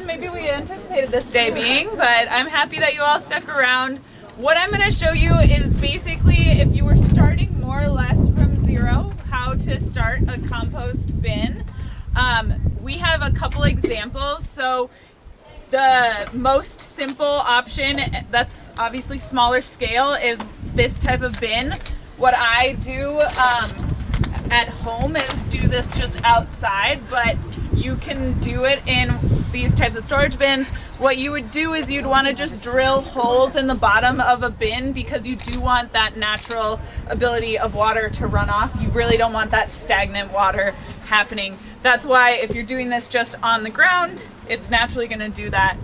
than maybe we anticipated this day being, but I'm happy that you all stuck around. What I'm going to show you is basically, if you were starting more or less from zero, how to start a compost bin. We have a couple examples. So the most simple option, that's obviously smaller scale, is this type of bin. What I do at home is do this just outside, but you can do it in these types of storage bins. What you would do is you'd want to just drill holes in the bottom of a bin, because you do want that natural ability of water to run off. You really don't want that stagnant water happening. That's why if you're doing this just on the ground, it's naturally going to do that.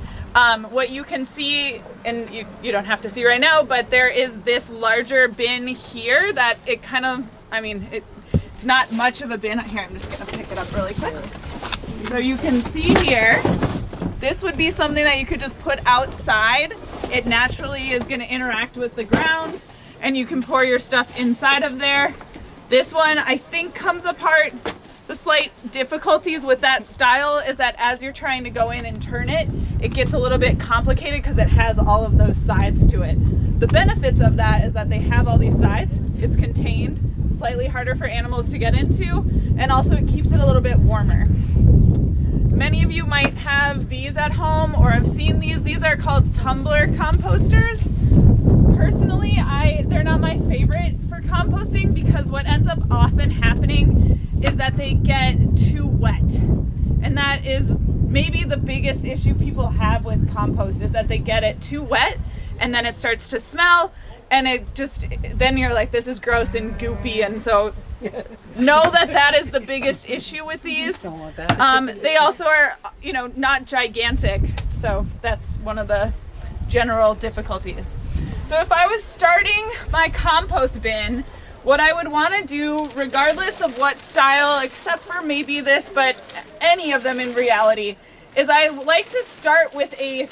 What you can see, and you don't have to see right now, but there is this larger bin here that it kind of, I mean, it's not much of a bin. Here, I'm just going to pick it up really quick. So you can see here, this would be something that you could just put outside. It naturally is going to interact with the ground, and you can pour your stuff inside of there. This one, I think, comes apart. The slight difficulties with that style is that as you're trying to go in and turn it, it gets a little bit complicated because it has all of those sides to it. The benefits of that is that they have all these sides. It's contained, slightly harder for animals to get into, and also it keeps it a little bit warmer. Many of you might have these at home or have seen these. These are called tumbler composters. Personally, they're not my favorite for composting, because what ends up often happening is that they get too wet. And that is maybe the biggest issue people have with compost, is that they get it too wet and then it starts to smell, and then you're like, this is gross and goopy. And so know that that is the biggest issue with these. They also are, not gigantic. So that's one of the general difficulties. So if I was starting my compost bin, what I would want to do, regardless of what style, except for maybe this, but any of them in reality, is I like to start with a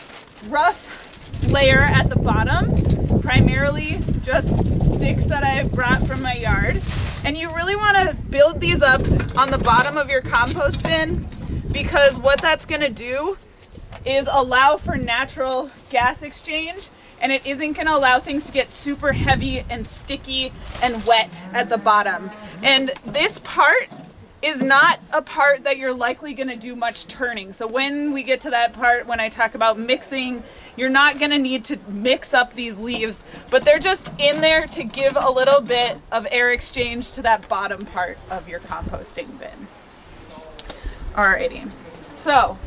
rough layer at the bottom, primarily just sticks that I brought from my yard. And you really want to build these up on the bottom of your compost bin, because what that's going to do is allow for natural gas exchange, and it isn't going to allow things to get super heavy and sticky and wet at the bottom. And this part is not a part that you're likely going to do much turning. So when we get to that part, when I talk about mixing, you're not going to need to mix up these leaves, but they're just in there to give a little bit of air exchange to that bottom part of your composting bin. Alrighty, so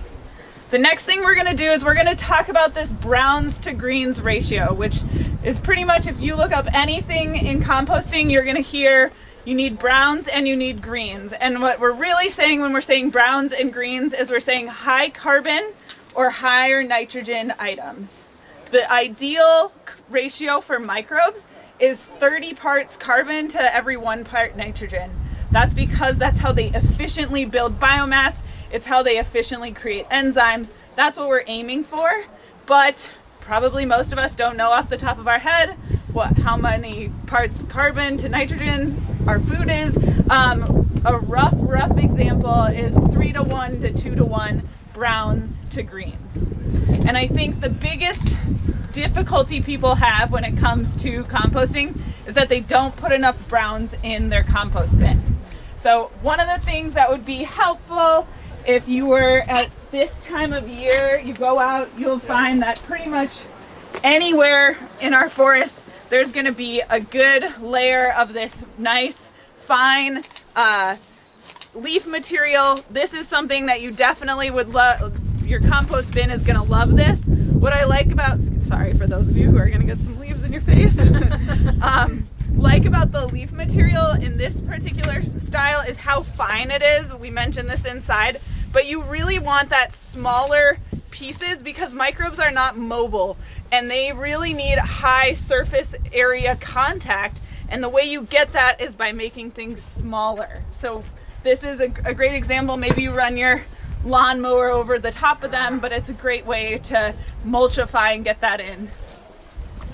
the next thing we're going to do is we're going to talk about this browns to greens ratio, which is pretty much, if you look up anything in composting, you're going to hear you need browns and you need greens. And what we're really saying when we're saying browns and greens is we're saying high carbon or higher nitrogen items. The ideal ratio for microbes is 30 parts carbon to every 1 part nitrogen. That's because that's how they efficiently build biomass. It's how they efficiently create enzymes. That's what we're aiming for, but probably most of us don't know off the top of our head how many parts carbon to nitrogen our food is. A rough example is 3 to 1 to 2 to 1 browns to greens. And I think the biggest difficulty people have when it comes to composting is that they don't put enough browns in their compost bin. So one of the things that would be helpful, if you were at this time of year, you go out, you'll find that pretty much anywhere in our forest, there's going to be a good layer of this nice, fine leaf material. This is something that you definitely would love. Your compost bin is going to love this. What I like about, sorry for those of you who are going to get some leaves in your face, like about the leaf material in this particular style is how fine it is. We mentioned this inside, but you really want that smaller pieces because microbes are not mobile and they really need high surface area contact, and the way you get that is by making things smaller. So this is a great example. Maybe you run your lawnmower over the top of them, but it's a great way to mulchify and get that in.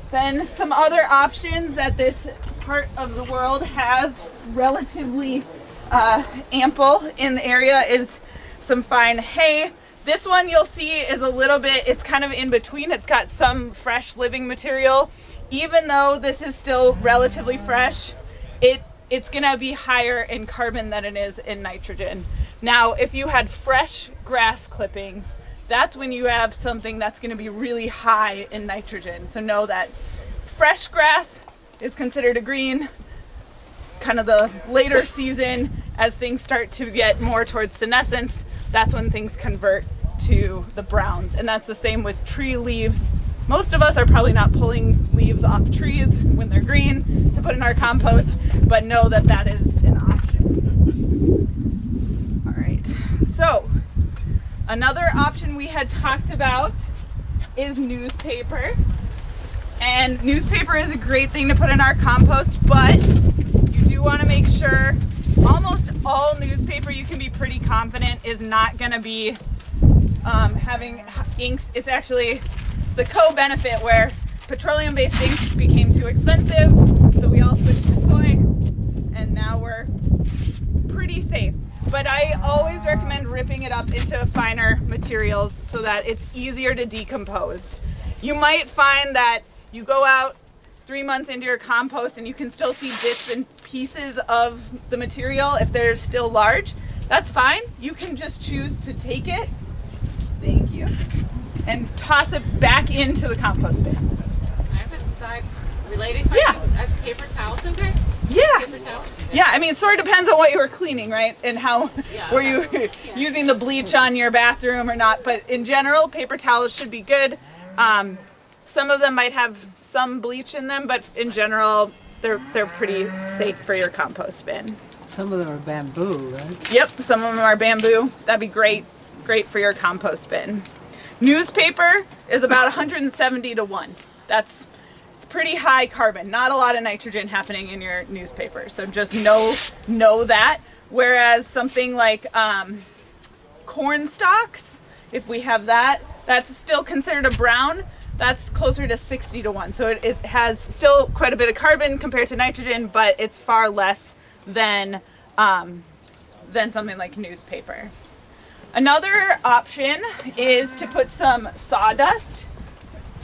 Then some other options that this part of the world has relatively ample in the area is some fine hay. This one you'll see is a little bit, it's kind of in between. It's got some fresh living material. Even though this is still relatively fresh, it's gonna be higher in carbon than it is in nitrogen. Now, if you had fresh grass clippings, that's when you have something that's gonna be really high in nitrogen. So know that fresh grass is considered a green. Kind of the later season, as things start to get more towards senescence, that's when things convert to the browns. And that's the same with tree leaves. Most of us are probably not pulling leaves off trees when they're green to put in our compost, but know that that is an option. All right, so another option we had talked about is newspaper. And newspaper is a great thing to put in our compost, but you do want to make sure almost all newspaper, you can be pretty confident, is not going to be having inks. It's actually the co-benefit where petroleum-based inks became too expensive, so we all switched to soy, and now we're pretty safe. But I always recommend ripping it up into finer materials so that it's easier to decompose. You might find that you go out 3 months into your compost and you can still see bits and pieces of the material if they're still large. That's fine. You can just choose to take it, thank you, and toss it back into the compost bin. I have a side related question. Yeah. Paper towels, okay? Yeah. Paper towels? Yeah, I mean, it sort of depends on what you were cleaning, right? And how, were you using the bleach on your bathroom or not? But in general, paper towels should be good. Some of them might have some bleach in them, but in general, they're pretty safe for your compost bin. Some of them are bamboo, right? Yep, some of them are bamboo. That'd be great for your compost bin. Newspaper is about 170 to 1. It's pretty high carbon, not a lot of nitrogen happening in your newspaper. So just know that. Whereas something like corn stalks, if we have that, that's still considered a brown. That's closer to 60 to 1. So it has still quite a bit of carbon compared to nitrogen, but it's far less than something like newspaper. Another option is to put some sawdust.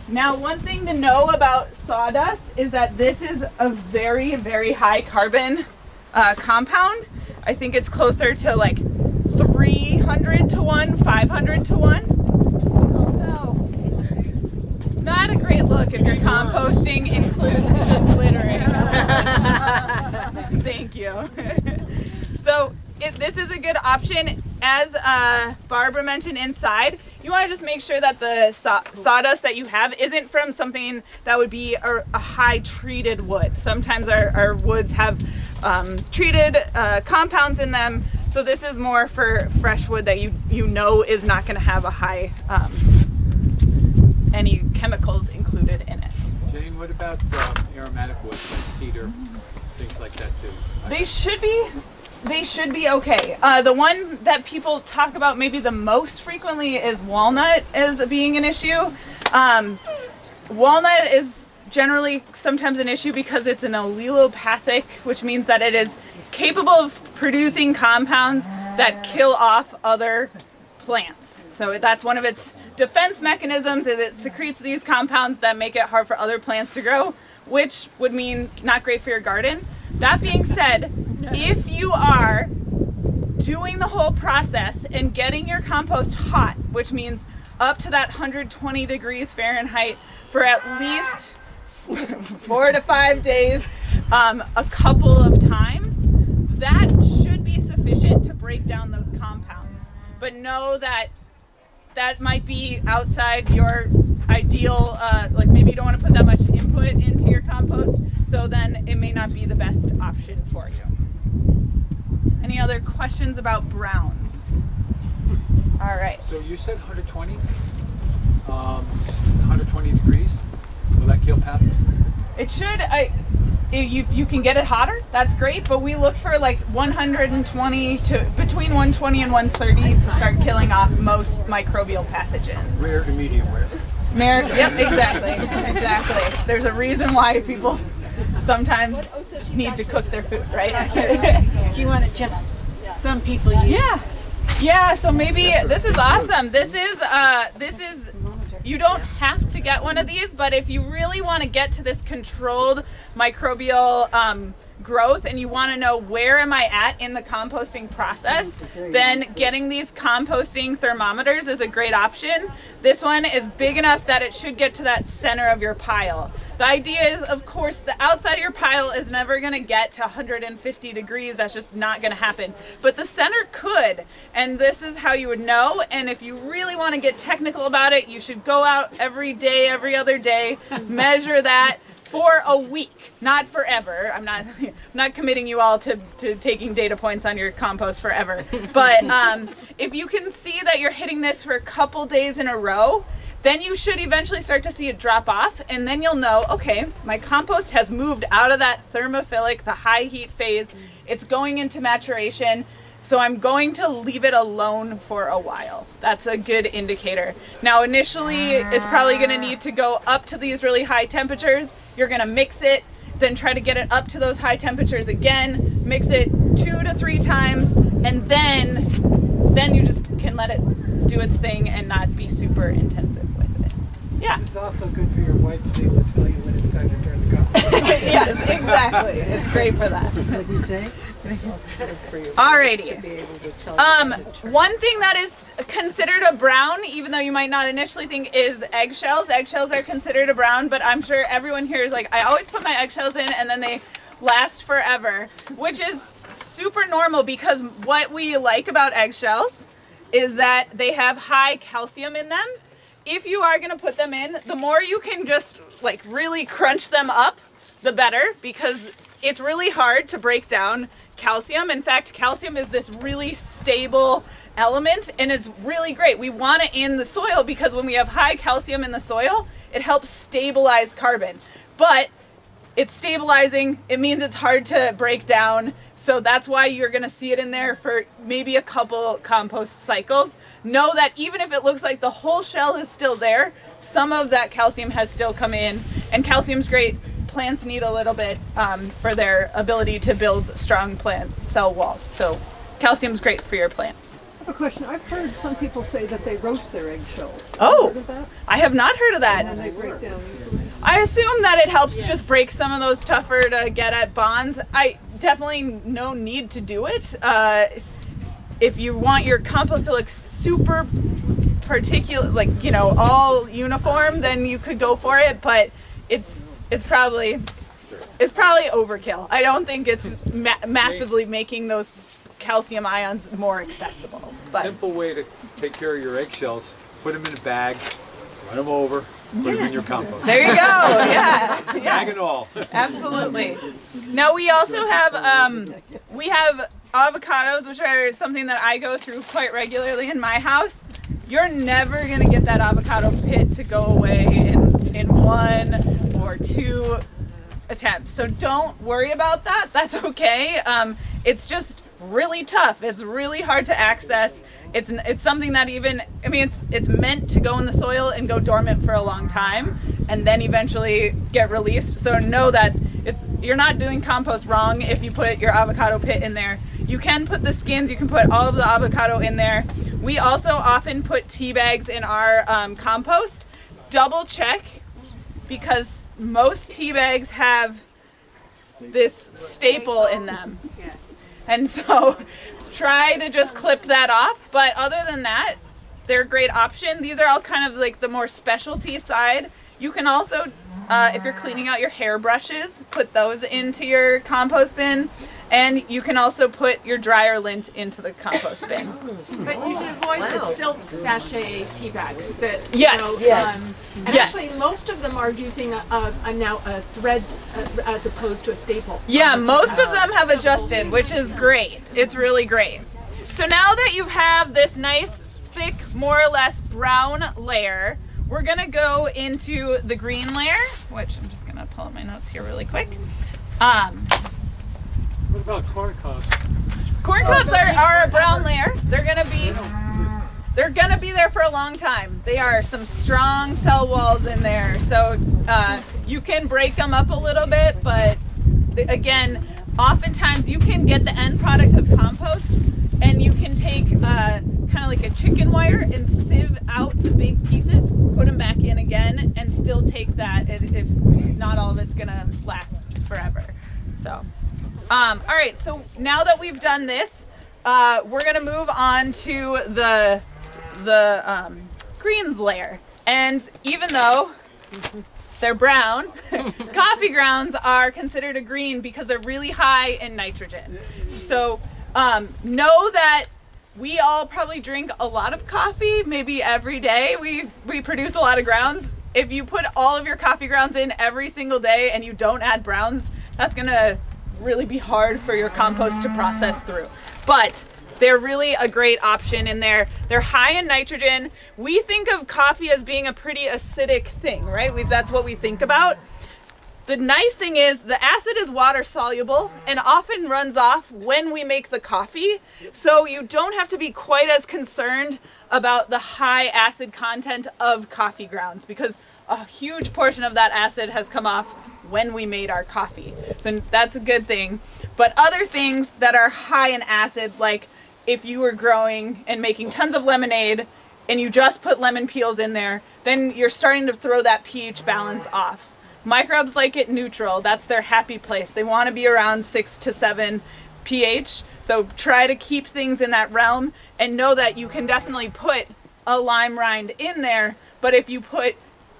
Now, one thing to know about sawdust is that this is a very, very high carbon compound. I think it's closer to like 300 to 1, 500 to 1. Oh no. It's not a great look if your composting includes just littering. Thank you. So this is a good option. As Barbara mentioned inside, you want to just make sure that the sawdust that you have isn't from something that would be a high treated wood. Sometimes our woods have treated compounds in them, so this is more for fresh wood that you know is not going to have a high any chemicals included in it. Jane, what about aromatic woods like cedar, things like that too? They should be okay. The one that people talk about maybe the most frequently is walnut as being an issue. Walnut is generally sometimes an issue because it's an allelopathic, which means that it is capable of producing compounds that kill off other plants. So that's one of its defense mechanisms, is it secretes these compounds that make it hard for other plants to grow, which would mean not great for your garden. That being said, if you are doing the whole process and getting your compost hot, which means up to that 120 degrees Fahrenheit for at least 4 to 5 days, a couple of times, that should be sufficient to break down those compounds. But know that that might be outside your ideal, like maybe you don't want to put that much input into your compost, so then it may not be the best option for you. Any other questions about browns? All right. So you said 120 degrees. Will that kill pathogens? It should. If you can get it hotter, that's great. But we look for like 120 to between 120 and 130 to start killing off most microbial pathogens. Rare to medium rare. Yep, exactly. There's a reason why people sometimes need to cook their food, right? Do you want it just, some people use Yeah, so maybe this is awesome. This is you don't have to get one of these, but if you really want to get to this controlled microbial growth and you want to know where am I at in the composting process, then getting these composting thermometers is a great option. This one is big enough that it should get to that center of your pile. The idea is, of course, the outside of your pile is never going to get to 150 degrees. That's just not going to happen. But the center could, and this is how you would know. And if you really want to get technical about it, you should go out every day, every other day, measure that for a week, not forever. I'm not committing you all to taking data points on your compost forever. But if you can see that you're hitting this for a couple days in a row, then you should eventually start to see it drop off, and then you'll know, okay, my compost has moved out of that thermophilic, the high heat phase. It's going into maturation. So I'm going to leave it alone for a while. That's a good indicator. Now initially, it's probably going to need to go up to these really high temperatures. You're going to mix it, then try to get it up to those high temperatures again, mix it 2 to 3 times, and then you just can let it do its thing and not be super intensive with it. Yeah. This is also good for your wife to be able to tell you when it's time to turn the compost. Yes, exactly. It's great for that. What did you say? It's also good for your wife Alrighty. to be able to tell you when to turn. One thing that is considered a brown, even though you might not initially think, is eggshells. Eggshells are considered a brown, but I'm sure everyone here is like, I always put my eggshells in and then they last forever, which is super normal because what we like about eggshells is that they have high calcium in them. If you are going to put them in, the more you can just like really crunch them up, the better, because it's really hard to break down calcium. In fact, calcium is this really stable element and it's really great. We want it in the soil because when we have high calcium in the soil, it helps stabilize carbon. But it's stabilizing, it means it's hard to break down. So that's why you're gonna see it in there for maybe a couple compost cycles. Know that even if it looks like the whole shell is still there, some of that calcium has still come in, and calcium's great. Plants need a little bit for their ability to build strong plant cell walls. So calcium's great for your plants. I have a question. I've heard some people say that they roast their eggshells. Oh, Have you heard of that? I have not heard of that. And they break down easily. I assume that it helps just break some of those tougher to get at bonds. I definitely no need to do it. If you want your compost to look super particular, like, you know, all uniform, then you could go for it, but it's probably overkill. I don't think it's massively making those calcium ions more accessible. But Simple way to take care of your eggshells: put them in a bag, run them over, put them in your compost. there you go. Yeah. Bag and all. Absolutely. Now we also have avocados, which are something that I go through quite regularly in my house. You're never gonna get that avocado pit to go away in 1 or 2 attempts. So don't worry about that. That's okay. It's just really tough. It's really hard to access. It's something that it's meant to go in the soil and go dormant for a long time and then eventually get released. So know that you're not doing compost wrong if you put your avocado pit in there. You can put the skins, you can put all of the avocado in there. We also often put tea bags in our compost. Double check, because most tea bags have this staple in them. And so try to just clip that off. But other than that, they're a great option. These are all kind of like the more specialty side. You can also, if you're cleaning out your hairbrushes, put those into your compost bin. And you can also put your dryer lint into the compost bin. But you should avoid the silk sachet tea bags that Yes. and actually most of them are using a thread as opposed to a staple. Yeah, most of them have adjusted, which is great. It's really great. So now that you have this nice, thick, more or less brown layer, we're gonna go into the green layer, which I'm just gonna pull up my notes here really quick. What about corn cobs? Corn cobs are a brown layer. They're gonna be there for a long time. They are some strong cell walls in there, so you can break them up a little bit, but again, oftentimes you can get the end product of compost and you can take kind of like a chicken wire and sieve out the big pieces, put them back in again, and still take that if not all of it's gonna last forever. So, all right, so now that we've done this, we're gonna move on to the greens layer. And even though they're brown, coffee grounds are considered a green because they're really high in nitrogen. So know that we all probably drink a lot of coffee, maybe every day. We produce a lot of grounds. If you put all of your coffee grounds in every single day and you don't add browns, that's gonna really be hard for your compost to process through. But they're really a great option in there. They're high in nitrogen. We think of coffee as being a pretty acidic thing, right? That's what we think about. The nice thing is the acid is water soluble and often runs off when we make the coffee. So you don't have to be quite as concerned about the high acid content of coffee grounds because a huge portion of that acid has come off when we made our coffee. So that's a good thing. But other things that are high in acid, like if you were growing and making tons of lemonade and you just put lemon peels in there, then you're starting to throw that pH balance off. Microbes like it neutral. That's their happy place. They want to be around 6 to 7 pH. So try to keep things in that realm and know that you can definitely put a lime rind in there, but if you put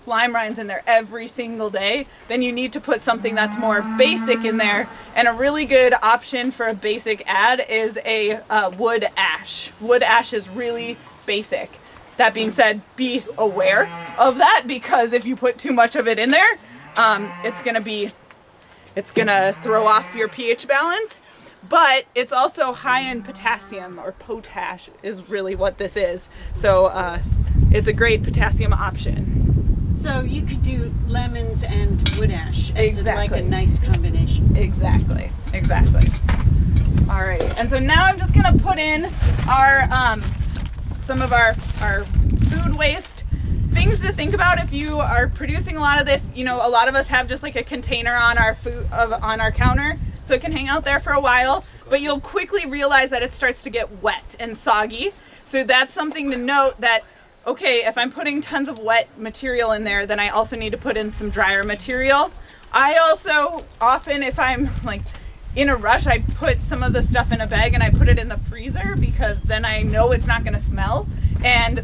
lime rinds in there every single day, then you need to put something that's more basic in there. And a really good option for a basic add is a wood ash. Wood ash is really basic. That being said, be aware of that because if you put too much of it in there, it's gonna throw off your pH balance. But it's also high in potassium, or potash is really what this is. So it's a great potassium option. So you could do lemons and wood ash as Exactly. like a nice combination. Exactly. All right, and so now I'm just gonna put in our some of our food waste. Things to think about if you are producing a lot of this. You know, a lot of us have just like a container on our on our counter, so it can hang out there for a while, but you'll quickly realize that it starts to get wet and soggy. So that's something to note that, okay, if I'm putting tons of wet material in there, then I also need to put in some drier material. I also often, if I'm like in a rush, I put some of the stuff in a bag and I put it in the freezer because then I know it's not gonna smell. And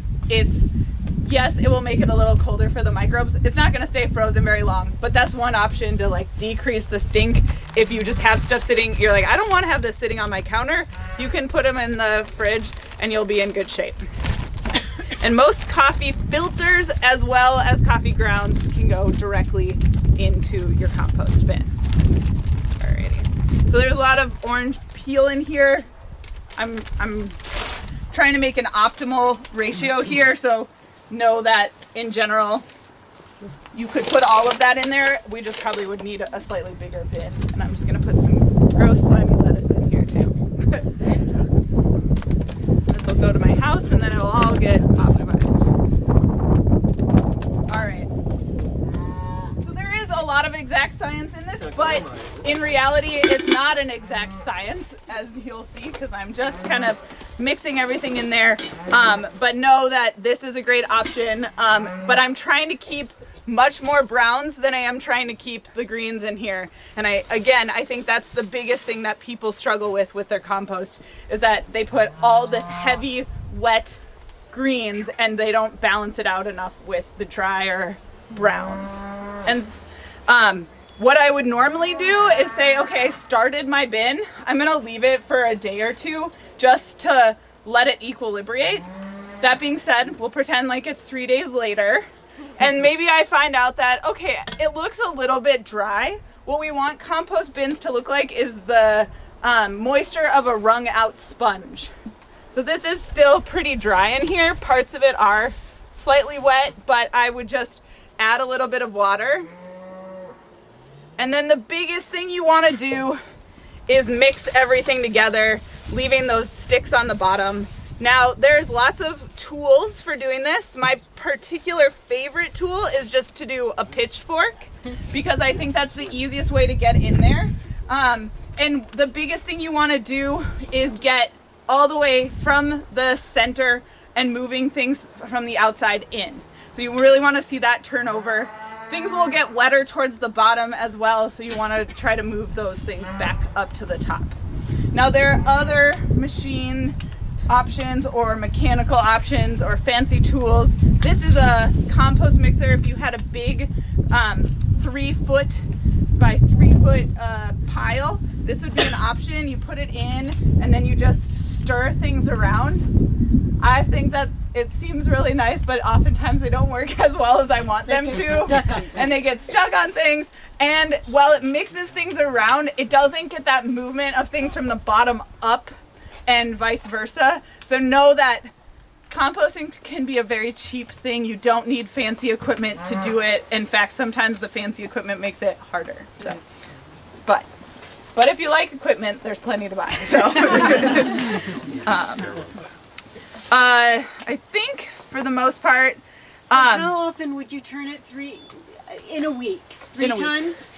yes, it will make it a little colder for the microbes. It's not gonna stay frozen very long, but that's one option to like decrease the stink. If you just have stuff sitting, you're like, I don't wanna have this sitting on my counter. You can put them in the fridge and you'll be in good shape. And most coffee filters as well as coffee grounds can go directly into your compost bin. Alrighty. So there's a lot of orange peel in here. I'm trying to make an optimal ratio here, so know that in general you could put all of that in there. We just probably would need a slightly bigger bin. And I'm just gonna put some gross slimy lettuce in here too. This will go to my house and then it'll all get optimized. All right. So there is a lot of exact science in this, but in reality, it's not an exact science, as you'll see, because I'm just kind of mixing everything in there. But know that this is a great option. But I'm trying to keep much more browns than I am trying to keep the greens in here. And I think that's the biggest thing that people struggle with their compost, is that they put all this heavy, wet greens and they don't balance it out enough with the drier browns. And what I would normally do is say, okay, I started my bin. I'm gonna leave it for a day or two just to let it equilibrate. That being said, we'll pretend like it's 3 days later. And maybe I find out that, okay, it looks a little bit dry. What we want compost bins to look like is the moisture of a wrung out sponge. So this is still pretty dry in here. Parts of it are slightly wet, but I would just add a little bit of water. And then the biggest thing you want to do is mix everything together, leaving those sticks on the bottom. Now, there's lots of tools for doing this. My particular favorite tool is just to do a pitchfork, because I think that's the easiest way to get in there. And the biggest thing you want to do is get all the way from the center and moving things from the outside in. So you really want to see that turn over. Things will get wetter towards the bottom as well, so you want to try to move those things back up to the top. Now there are other machine options or mechanical options or fancy tools. This is a compost mixer. If you had a big 3 foot by 3 foot pile, this would be an option. You put it in and then you just stir things around. I think that it seems really nice, but oftentimes they don't work as well as I want them to. And they get stuck on things. And while it mixes things around, it doesn't get that movement of things from the bottom up and vice versa. So know that composting can be a very cheap thing. You don't need fancy equipment to do it. In fact, sometimes the fancy equipment makes it harder. So, but if you like equipment, there's plenty to buy. So, I think for the most part. So how often would you turn it in a week? Three times?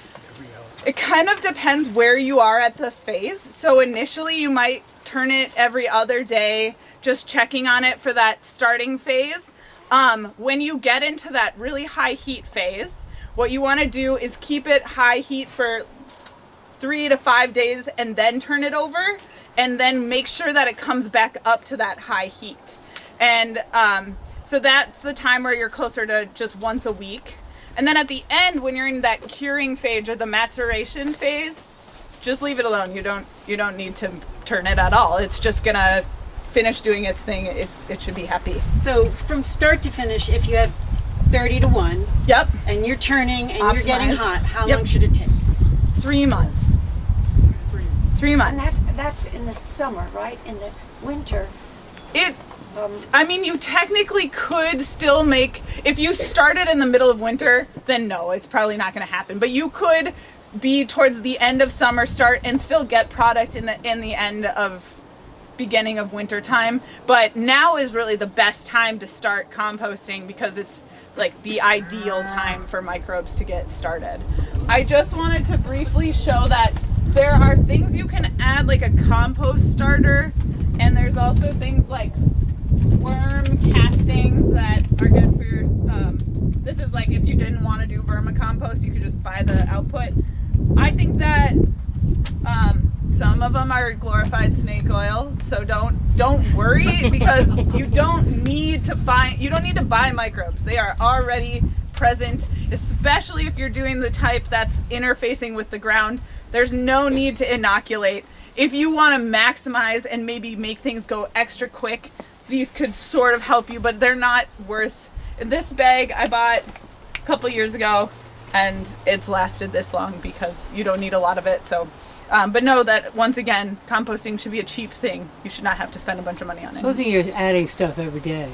It kind of depends where you are at the phase. So initially you might turn it every other day, just checking on it for that starting phase. When you get into that really high heat phase, what you want to do is keep it high heat for 3 to 5 days and then turn it over, and then make sure that it comes back up to that high heat. And so that's the time where you're closer to just once a week. And then at the end, when you're in that curing phase or the maturation phase, just leave it alone. You don't need to turn it at all. It's just gonna finish doing its thing. It should be happy. So from start to finish, if you have 30 to 1, Yep. and you're turning and you're Optimized. getting hot, how Yep. long should it take? 3 months. 3 months. And that's in the summer, right? In the winter. I mean, you technically could still make, if you started in the middle of winter, then no, it's probably not going to happen. But you could be towards the end of summer start and still get product in the end of beginning of winter time. But now is really the best time to start composting because it's like the ideal time for microbes to get started. I just wanted to briefly show that there are things you can add, like a compost starter, and there's also things like worm castings that are good for your, this is like if you didn't want to do vermicompost, you could just buy the output. I think that some of them are glorified snake oil, so don't worry because you don't need to buy microbes. They are already present, especially if you're doing the type that's interfacing with the ground. There's no need to inoculate. If you want to maximize and maybe make things go extra quick, these could sort of help you, but they're not worth. This bag I bought a couple years ago and it's lasted this long because you don't need a lot of it. So but know that once again, composting should be a cheap thing. You should not have to spend a bunch of money on it. Supposing you're adding stuff every day.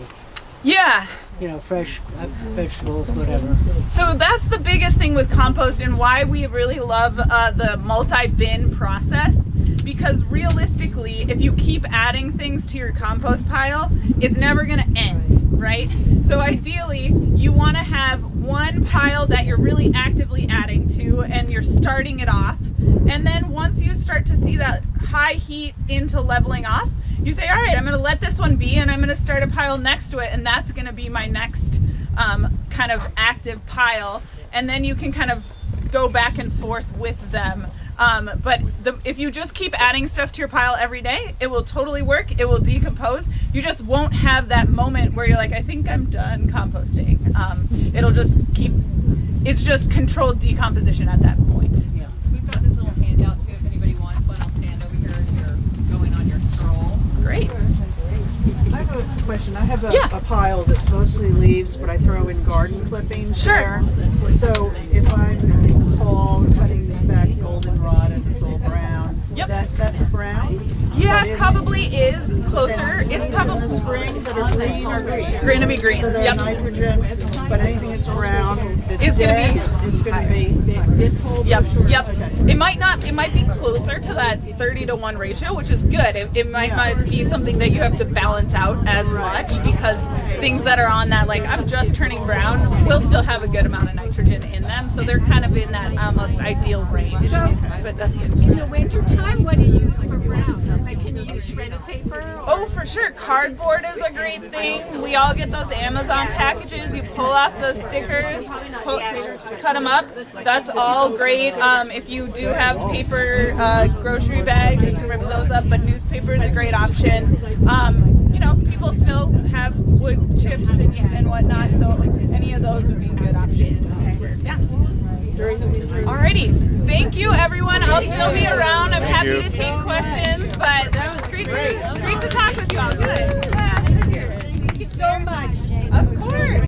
Yeah. You know, fresh vegetables, whatever. So that's the biggest thing with compost and why we really love the multi-bin process. Because realistically, if you keep adding things to your compost pile, it's never going to end, right? So ideally, you want to have one pile that you're really actively adding to and you're starting it off. And then once you start to see that high heat into leveling off, you say, all right, I'm going to let this one be and I'm going to start a pile next to it, and that's going to be my next kind of active pile. And then you can kind of go back and forth with them. But if you just keep adding stuff to your pile every day, it will totally work. It will decompose. You just won't have that moment where you're like, I think I'm done composting. It'll just it's just controlled decomposition at that point. Yeah. We've got this little handout too if anybody wants one. I'll stand over here as you're going on your stroll. Great. I have a question. I have a pile that's mostly leaves, but I throw in garden clippings Sure. there. So if I'm in the fall cutting back goldenrod and it's all brown, Yep. that's a brown? Yeah, But it probably is closer. It's in the probably spring that are green or green. going to be green. So they're Yep. nitrogen, but anything that's brown that's It's gonna dead, be it's going to be this whole Yep, bush. yep. Okay. It might be closer to that 30-to-1 ratio, which is good. It might not be something that you have to balance out as much because things that are on that, like I'm just turning brown, will still have a good amount of nitrogen in them, so they're kind of in that almost ideal range. But that's good. In the winter time, what do you use for brown? Like, can you use shredded paper? Oh, for sure. Cardboard is a great thing. We all get those Amazon packages. You pull off those stickers, cut them up. That's all great. If you do have paper grocery bags, you can rip those up, but newspaper is a great option. You know, people still have wood chips and whatnot, so any of those would be good options. Yeah. Alrighty. Thank you, everyone. I'll still be around. I'm happy to take questions, but that was great to talk with you all.